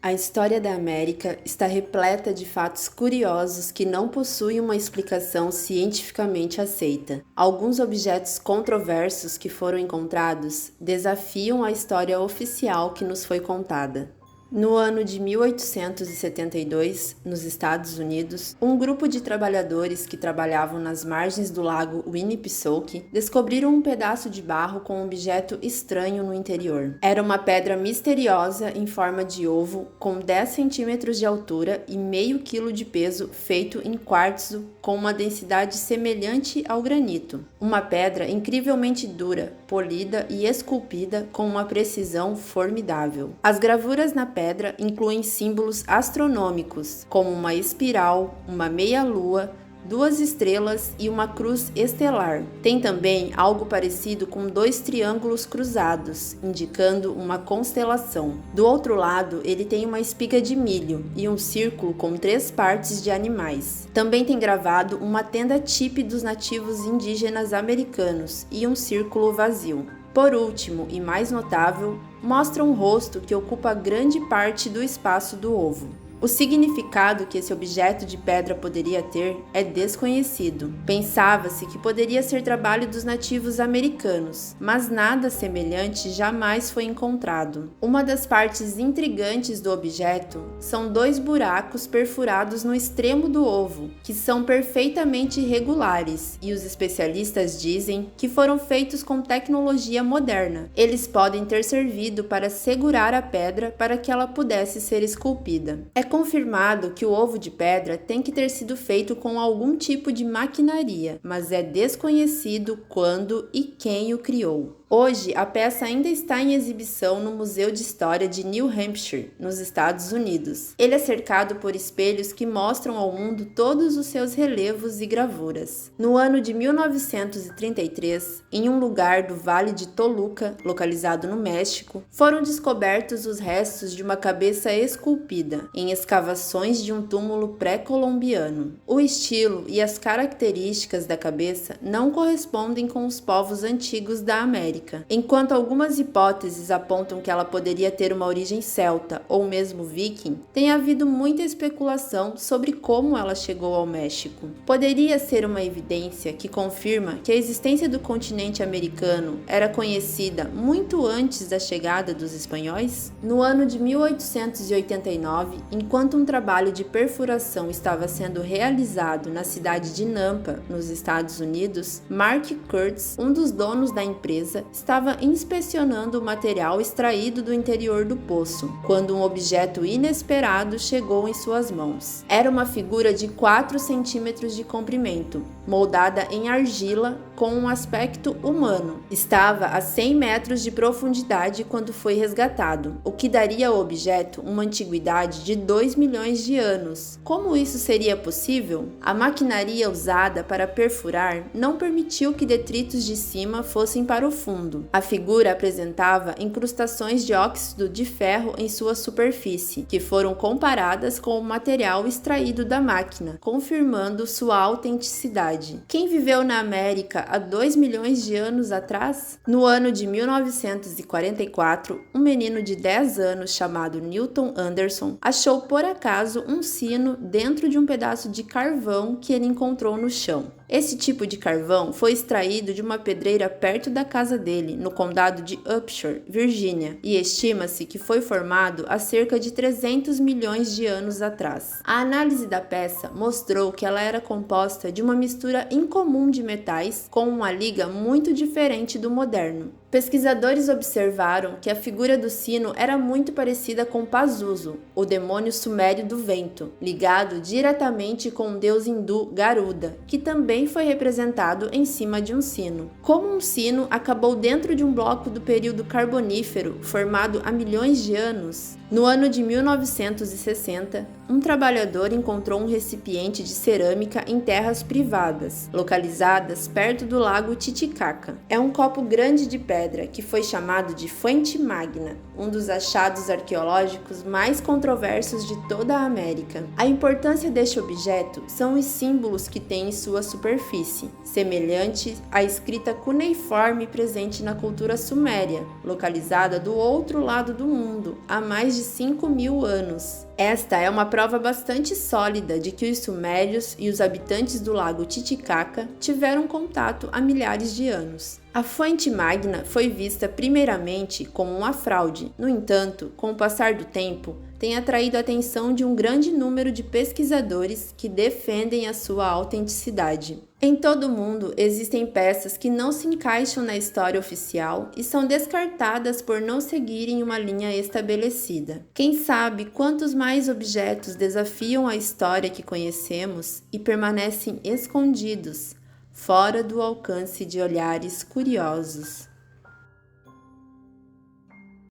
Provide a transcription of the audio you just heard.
A história da América está repleta de fatos curiosos que não possuem uma explicação cientificamente aceita. Alguns objetos controversos que foram encontrados desafiam a história oficial que nos foi contada. No ano de 1872, nos Estados Unidos, um grupo de trabalhadores que trabalhavam nas margens do lago Winnipesaukee descobriram um pedaço de barro com um objeto estranho no interior. Era uma pedra misteriosa em forma de ovo com 10 centímetros de altura e meio quilo de peso, feito em quartzo com uma densidade semelhante ao granito. Uma pedra incrivelmente dura, polida e esculpida com uma precisão formidável. As gravuras na pedra incluem símbolos astronômicos, como uma espiral, uma meia-lua, 2 estrelas e uma cruz estelar. Tem também algo parecido com 2 triângulos cruzados, indicando uma constelação. Do outro lado, ele tem uma espiga de milho e um círculo com 3 partes de animais. Também tem gravado uma tenda típica dos nativos indígenas americanos e um círculo vazio. Por último, e mais notável, mostra um rosto que ocupa grande parte do espaço do ovo. O significado que esse objeto de pedra poderia ter é desconhecido. Pensava-se que poderia ser trabalho dos nativos americanos, mas nada semelhante jamais foi encontrado. Uma das partes intrigantes do objeto são 2 buracos perfurados no extremo do ovo, que são perfeitamente irregulares, e os especialistas dizem que foram feitos com tecnologia moderna. Eles podem ter servido para segurar a pedra para que ela pudesse ser esculpida. É confirmado que o ovo de pedra tem que ter sido feito com algum tipo de maquinaria, mas é desconhecido quando e quem o criou. Hoje, a peça ainda está em exibição no Museu de História de New Hampshire, nos Estados Unidos. Ele é cercado por espelhos que mostram ao mundo todos os seus relevos e gravuras. No ano de 1933, em um lugar do Vale de Toluca, localizado no México, foram descobertos os restos de uma cabeça esculpida, em escavações de um túmulo pré-colombiano. O estilo e as características da cabeça não correspondem com os povos antigos da América. Enquanto algumas hipóteses apontam que ela poderia ter uma origem celta ou mesmo viking, tem havido muita especulação sobre como ela chegou ao México. Poderia ser uma evidência que confirma que a existência do continente americano era conhecida muito antes da chegada dos espanhóis? No ano de 1889, enquanto um trabalho de perfuração estava sendo realizado na cidade de Nampa, nos Estados Unidos, Mark Kurtz, um dos donos da empresa, estava inspecionando o material extraído do interior do poço, quando um objeto inesperado chegou em suas mãos. Era uma figura de 4 centímetros de comprimento, moldada em argila com um aspecto humano. Estava a 100 metros de profundidade quando foi resgatado, o que daria ao objeto uma antiguidade de 2 milhões de anos. Como isso seria possível? A maquinaria usada para perfurar não permitiu que detritos de cima fossem para o fundo. A figura apresentava incrustações de óxido de ferro em sua superfície, que foram comparadas com o material extraído da máquina, confirmando sua autenticidade. Quem viveu na América há 2 milhões de anos atrás? No ano de 1944, um menino de 10 anos chamado Newton Anderson achou por acaso um sino dentro de um pedaço de carvão que ele encontrou no chão. Esse tipo de carvão foi extraído de uma pedreira perto da casa dele, no condado de Upshur, Virgínia, e estima-se que foi formado há cerca de 300 milhões de anos atrás. A análise da peça mostrou que ela era composta de uma mistura incomum de metais com uma liga muito diferente do moderno. Pesquisadores observaram que a figura do sino era muito parecida com Pazuzu, o demônio sumério do vento, ligado diretamente com o deus hindu Garuda, que também foi representado em cima de um sino. Como um sino acabou dentro de um bloco do período Carbonífero, formado há milhões de anos? No ano de 1960, um trabalhador encontrou um recipiente de cerâmica em terras privadas, localizadas perto do lago Titicaca. É um copo grande de pedra que foi chamado de Fuente Magna, um dos achados arqueológicos mais controversos de toda a América. A importância deste objeto são os símbolos que tem em sua superfície, semelhante à escrita cuneiforme presente na cultura suméria, localizada do outro lado do mundo, há mais de 5.000 anos. Esta é uma prova bastante sólida de que os sumérios e os habitantes do lago Titicaca tiveram contato há milhares de anos. A fonte Magna foi vista primeiramente como uma fraude, no entanto, com o passar do tempo, tem atraído a atenção de um grande número de pesquisadores que defendem a sua autenticidade. Em todo o mundo, existem peças que não se encaixam na história oficial e são descartadas por não seguirem uma linha estabelecida. Quem sabe quantos mais objetos desafiam a história que conhecemos e permanecem escondidos, fora do alcance de olhares curiosos.